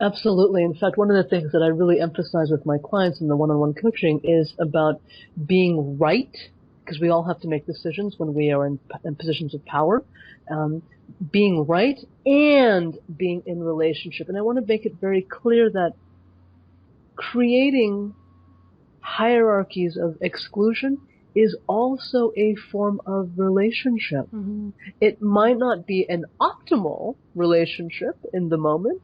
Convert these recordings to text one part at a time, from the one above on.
Absolutely. In fact, one of the things that I really emphasize with my clients in the one-on-one coaching is about being right, because we all have to make decisions when we are in positions of power. Um, Being right and being in relationship. And I want to make it very clear that creating hierarchies of exclusion is also a form of relationship. Mm-hmm. It might not be an optimal relationship in the moment,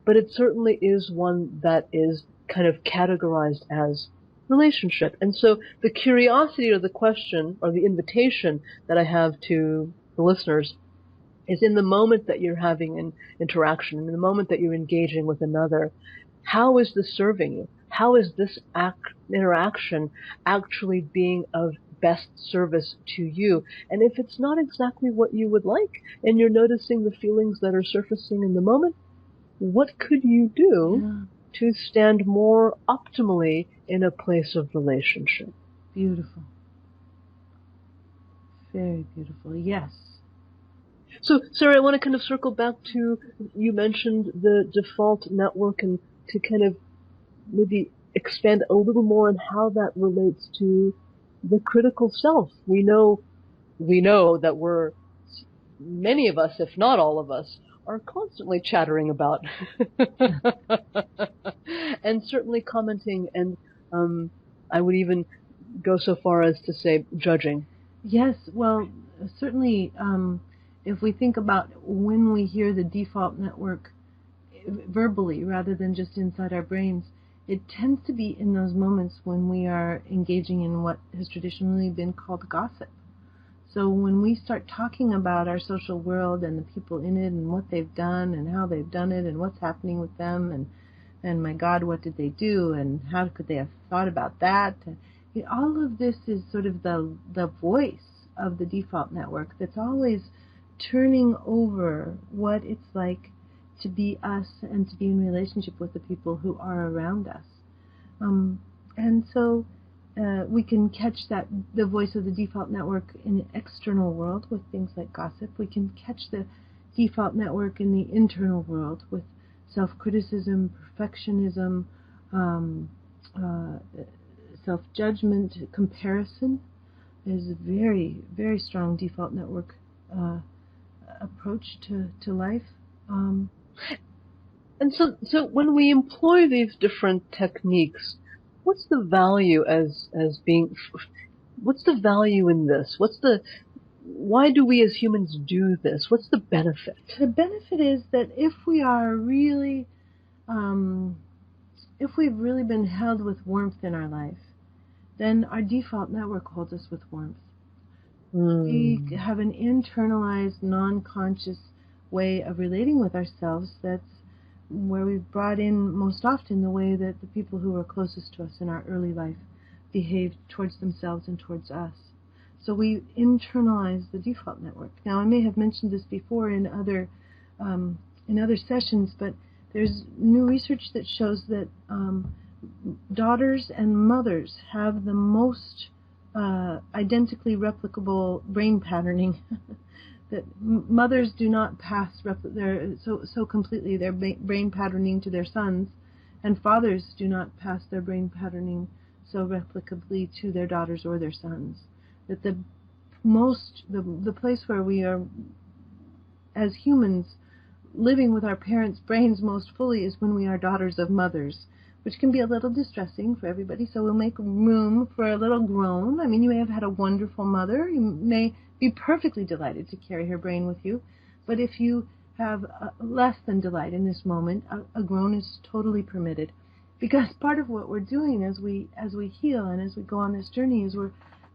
but it certainly is one that is kind of categorized as relationship. And so the curiosity or the question or the invitation that I have to the listeners is in the moment that you're having an interaction, in the moment that you're engaging with another, how is this serving you? How is this interaction actually being of best service to you? And if it's not exactly what you would like, and you're noticing the feelings that are surfacing in the moment, what could you do Yeah, to stand more optimally in a place of relationship? beautiful. Very beautiful. Yes. So, Sarah, I want to kind of circle back to, you mentioned the default network, and to kind of maybe expand a little more on how that relates to the critical self. We know that many of us, if not all of us, are constantly chattering about and certainly commenting, and I would even go so far as to say judging. Yes, well, certainly, if we think about when we hear the default network verbally rather than just inside our brains, it tends to be in those moments when we are engaging in what has traditionally been called gossip. So when we start talking about our social world and the people in it and what they've done and how they've done it and what's happening with them and my God, what did they do and how could they have thought about that? All of this is sort of the voice of the default network that's always turning over what it's like to be us and to be in relationship with the people who are around us. And so we can catch the voice of the default network in the external world with things like gossip. We can catch the default network in the internal world with self-criticism, perfectionism, um, uh, self-judgment, comparison. Is a very, very strong default network uh, approach to life. Um, And so when we employ these different techniques, what's the value as being, what's the value in this? Why do we as humans do this? What's the benefit? the benefit is that um, if we've really been held with warmth in our life, then our default network holds us with warmth. We Mm. have an internalized, non-conscious way of relating with ourselves that's where we've brought in most often the way that the people who were closest to us in our early life behaved towards themselves and towards us. So we internalize the default network. Now, I may have mentioned this before in other sessions, but there's new research that shows that daughters and mothers have the most identically replicable brain patterning. That mothers do not pass so completely their brain patterning to their sons, and fathers do not pass their brain patterning so replicably to their daughters or their sons. That the place where we are as humans living with our parents' brains most fully is when we are daughters of mothers, which can be a little distressing for everybody. So we'll make room for a little groan. I mean, you may have had a wonderful mother. You may be perfectly delighted to carry her brain with you. But if you have less than delight in this moment, a groan is totally permitted. Because part of what we're doing as we heal and as we go on this journey is we're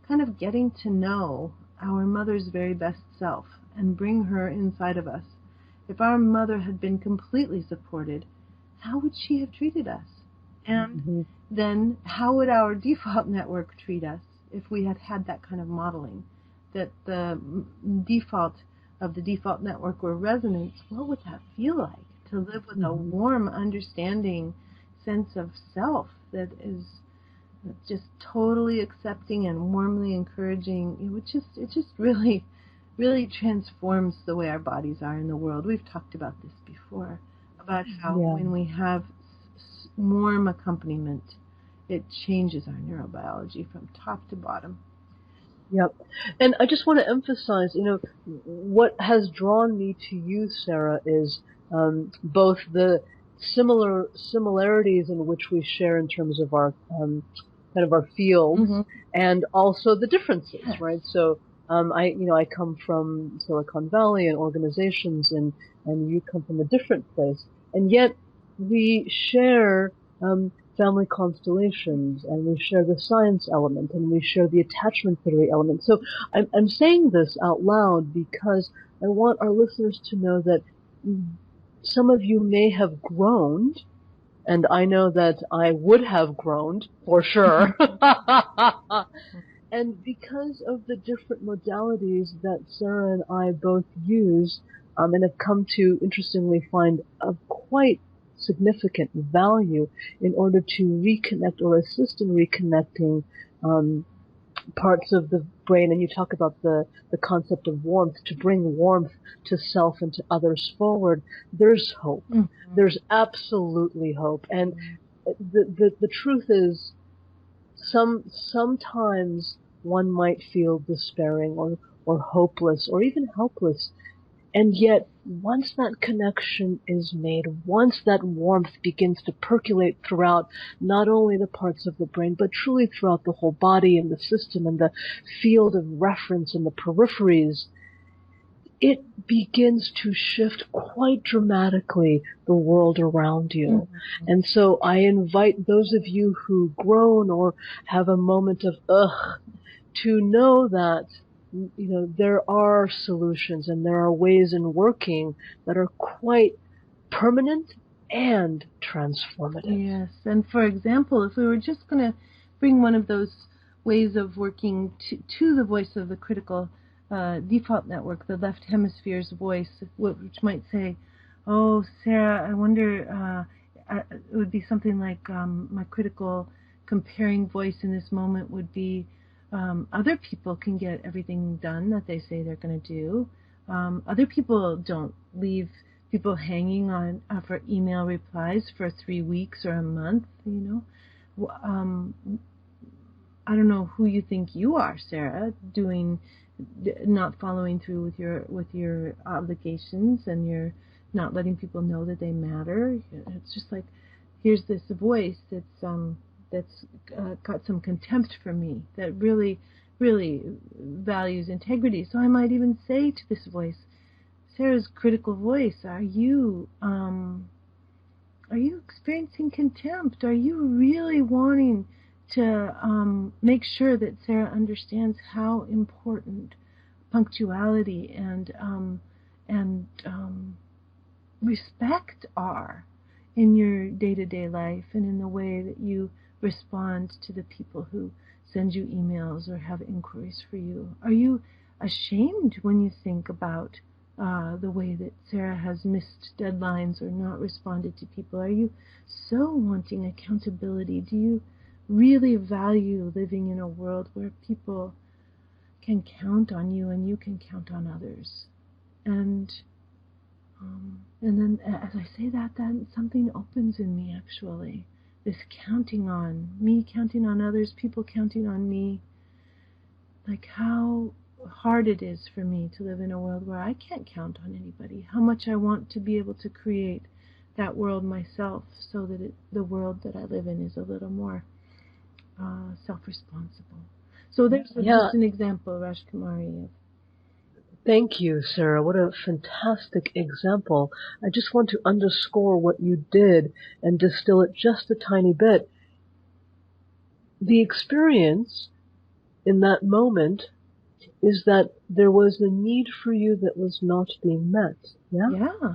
kind of getting to know our mother's very best self and bring her inside of us. If our mother had been completely supported, how would she have treated us? And Mm-hmm. then how would our default network treat us if we had had that kind of modeling? That the default of the default network were resonance, what would that feel like? To live with a Mm-hmm. warm, understanding sense of self that is just totally accepting and warmly encouraging. It just really transforms the way our bodies are in the world. We've talked about this before. about how Yeah. when we have warm accompaniment, it changes our neurobiology from top to bottom. Yep. And I just want to emphasize, what has drawn me to you, Sarah, is both the similarities in which we share in terms of our kind of our fields, Mm-hmm. and also the differences, Yes. right? So I come from Silicon Valley and organizations, and you come from a different place, and yet we share family constellations, and we share the science element, and we share the attachment theory element. So I'm saying this out loud because I want our listeners to know that some of you may have groaned, and I know that I would have groaned for sure. And because of the different modalities that Sarah and I both use, and have come to interestingly find a quite significant value in order to reconnect or assist in reconnecting parts of the brain, and you talk about the concept of warmth, to bring warmth to self and to others forward, there's hope. Mm-hmm. There's absolutely hope. And the truth is, sometimes one might feel despairing or hopeless or even helpless. And yet, once that connection is made, once that warmth begins to percolate throughout not only the parts of the brain, but truly throughout the whole body and the system and the field of reference and the peripheries, it begins to shift quite dramatically the world around you. Mm-hmm. And so I invite those of you who groan or have a moment of ugh to know that there are solutions and there are ways in working that are quite permanent and transformative. Yes, and for example, if we were just going to bring one of those ways of working to the voice of the critical default network, the left hemisphere's voice, which might say, oh, Sarah, I wonder, it would be something like my critical comparing voice in this moment would be, other people can get everything done that they say they're going to do. Other people don't leave people hanging on for email replies for 3 weeks or a month, I don't know who you think you are, Sarah, not following through with your obligations, and you're not letting people know that they matter. It's just like, here's this voice that's got some contempt for me, that really, really values integrity. So I might even say to this voice, Sarah's critical voice, are you experiencing contempt? Are you really wanting to make sure that Sarah understands how important punctuality and respect are in your day-to-day life and in the way that you respond to the people who send you emails or have inquiries for you? Are you ashamed when you think about the way that Sarah has missed deadlines or not responded to people? Are you so wanting accountability? Do you really value living in a world where people can count on you and you can count on others? And then as I say that, then something opens in me, actually. This counting on me, counting on others, people counting on me. Like how hard it is for me to live in a world where I can't count on anybody. How much I want to be able to create that world myself, so that the world that I live in is a little more self-responsible. So there's just an example, Rajkumari. Thank you, Sarah. What a fantastic example. I just want to underscore what you did and distill it just a tiny bit. The experience in that moment is that there was a need for you that was not being met. Yeah? Yeah.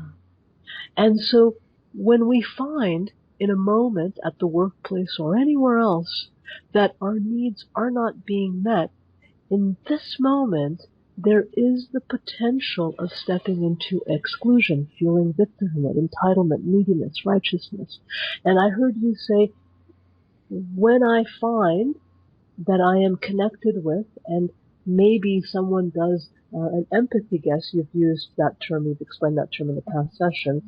And so when we find in a moment at the workplace or anywhere else that our needs are not being met, in this moment there is the potential of stepping into exclusion, feeling victimhood, entitlement, neediness, righteousness. And I heard you say, when I find that I am connected with, and maybe someone does an empathy guess, you've used that term, you've explained that term in the past session,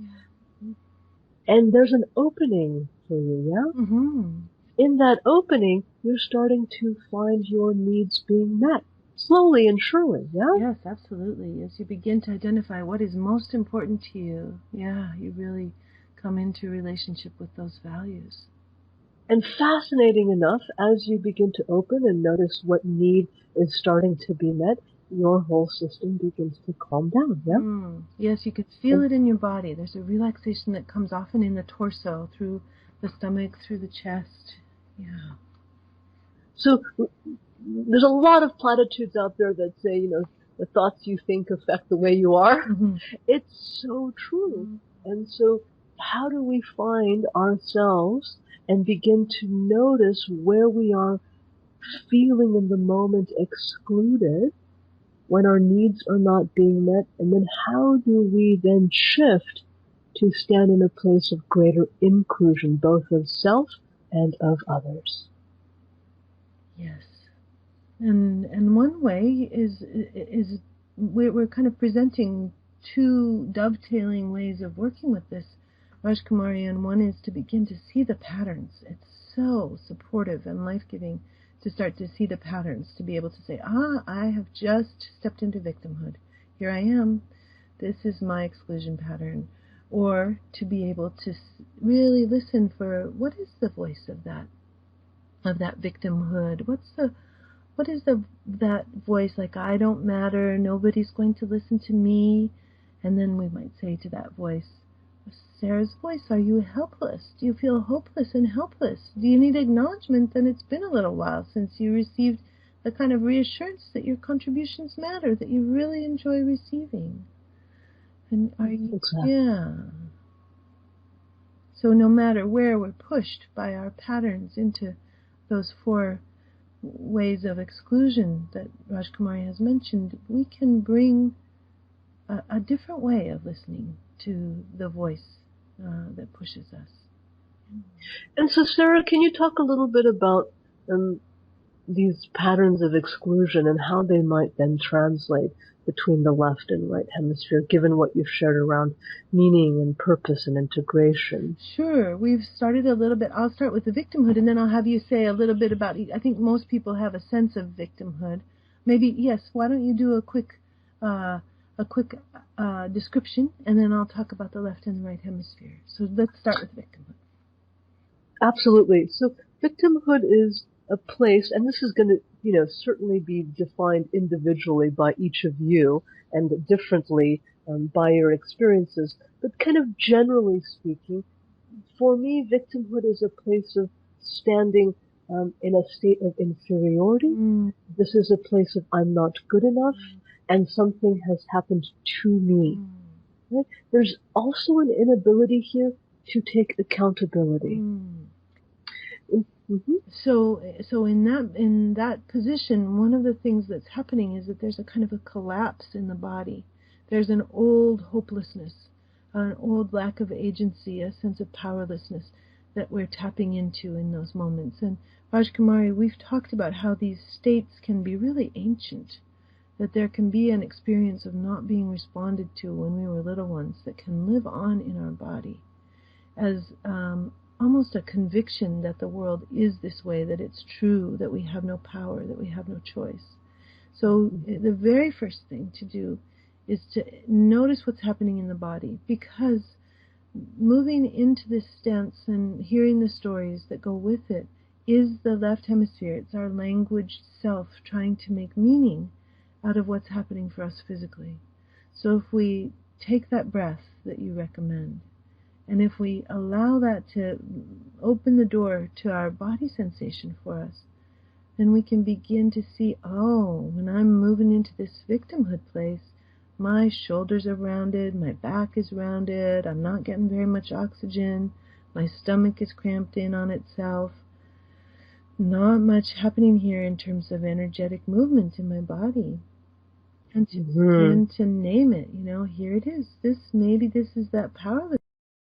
And there's an opening for you, yeah? Mm-hmm. In that opening, you're starting to find your needs being met, slowly and surely, yeah? Yes, absolutely. As you begin to identify what is most important to you, yeah, you really come into relationship with those values. And fascinating enough, as you begin to open and notice what need is starting to be met, your whole system begins to calm down, yeah? Yes, you could feel And it in your body. There's a relaxation that comes often in the torso, through the stomach, through the chest. Yeah. so there's a lot of platitudes out there that say, the thoughts you think affect the way you are. Mm-hmm. It's so true. And so how do we find ourselves and begin to notice where we are feeling in the moment excluded when our needs are not being met? And then how do we then shift to stand in a place of greater inclusion, both of self and of others? Yes. And one way is we're kind of presenting two dovetailing ways of working with this, Rajkumari, and one is to begin to see the patterns. It's so supportive and life-giving to start to see the patterns, to be able to say, I have just stepped into victimhood. Here I am. This is my exclusion pattern. Or to be able to really listen for what is the voice of that victimhood. What is that voice, like, I don't matter, nobody's going to listen to me? And then we might say to that voice, Sarah's voice, are you helpless? Do you feel hopeless and helpless? Do you need acknowledgement? Then it's been a little while since you received the kind of reassurance that your contributions matter, that you really enjoy receiving. And are you, Exactly. yeah. So no matter where we're pushed by our patterns into those four ways of exclusion that Rajkumari has mentioned, we can bring a different way of listening to the voice that pushes us. And so, Sarah, can you talk a little bit about these patterns of exclusion and how they might then translate between the left and right hemisphere, given what you've shared around meaning and purpose and integration? Sure. We've started a little bit. I'll start with the victimhood, and then I'll have you say a little bit about, I think most people have a sense of victimhood. Maybe, yes, why don't you do a quick description, and then I'll talk about the left and the right hemisphere. So let's start with victimhood. Absolutely. So victimhood is a place, and this is going to, certainly be defined individually by each of you and differently by your experiences. But kind of generally speaking, for me, victimhood is a place of standing in a state of inferiority. This is a place of I'm not good enough, and something has happened to me. Right? There's also an inability here to take accountability. Mm-hmm. So in that position, one of the things that's happening is that there's a kind of a collapse in the body. There's an old hopelessness, an old lack of agency, a sense of powerlessness that we're tapping into in those moments. And Rajkumari, we've talked about how these states can be really ancient, that there can be an experience of not being responded to when we were little ones that can live on in our body as almost a conviction that the world is this way, that it's true, that we have no power, that we have no choice. So the very first thing to do is to notice what's happening in the body, because moving into this stance and hearing the stories that go with it is the left hemisphere. It's our language self trying to make meaning out of what's happening for us physically. So if we take that breath that you recommend, and if we allow that to open the door to our body sensation for us, then we can begin to see, when I'm moving into this victimhood place, my shoulders are rounded, my back is rounded, I'm not getting very much oxygen, my stomach is cramped in on itself. Not much happening here in terms of energetic movement in my body. And to begin to name it, here it is. Maybe this is that powerless